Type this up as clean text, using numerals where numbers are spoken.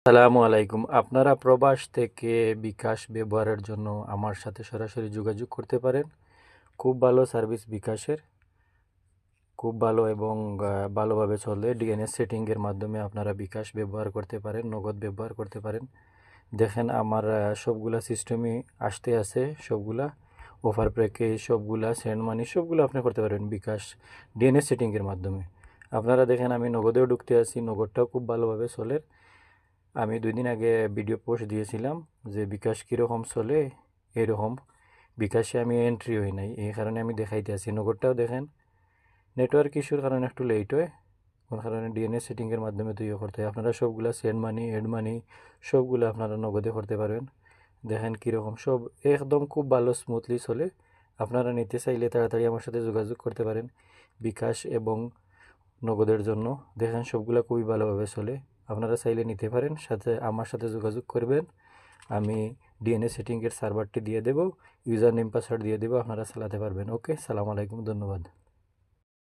আসসালামু আলাইকুম। আপনারা প্রবাস থেকে বিকাশ ব্যবহারের জন্য আমার সাথে সরাসরি যোগাযোগ করতে পারেন। খুব ভালো সার্ভিস বিকাশের, খুব ভালো এবং ভালোভাবে চলে। ডিএনএস সেটিংয়ের মাধ্যমে আপনারা বিকাশ ব্যবহার করতে পারেন, নগদ ব্যবহার করতে পারেন। দেখেন আমার সবগুলা সিস্টেমই আসতে আছে, সবগুলা অফার প্যাকেজ, সবগুলা সেন্ড মানি সবগুলো আপনি করতে পারবেন বিকাশ ডিএনএস সেটিংয়ের মাধ্যমে। আপনারা দেখেন আমি নগদেও ঢুকতে আছি, নগদটাও খুব ভালোভাবে চলে। আমি 2 দিন আগে ভিডিও পোস্ট দিয়েছিলাম যে বিকাশ কীরকম চলে, এরকম বিকাশে আমি এন্ট্রি হই নাই, এই কারণে আমি দেখাইতে আছি। নগদটাও দেখেন নেটওয়ার্ক ইস্যুর কারণে একটু লেট হয়, কোন কারণে ডিএনএস সেটিংয়ের মাধ্যমে তো করতে হয়। আপনারা সবগুলা সেন্ড মানি, এড মানি সবগুলো আপনারা নগদে করতে পারবেন। দেখেন কীরকম সব একদম খুব ভালো স্মুথলি চলে। আপনারা নিতে চাইলে তাড়াতাড়ি আমার সাথে যোগাযোগ করতে পারেন বিকাশ এবং নগদের জন্য। দেখেন সবগুলা খুবই ভালোভাবে চলে, আপনারা চাইলে নিতে পারেন। সাথে আমার সাথে যোগাযোগ করবেন, আমি ডিএনএ সেটিংয়ের সার্ভারটি দিয়ে দেবো, ইউজার নেম পাসওয়ার্ড দিয়ে দেবো, আপনারা চালাতে পারবেন। ওকে, সালাম আলাইকুম, ধন্যবাদ।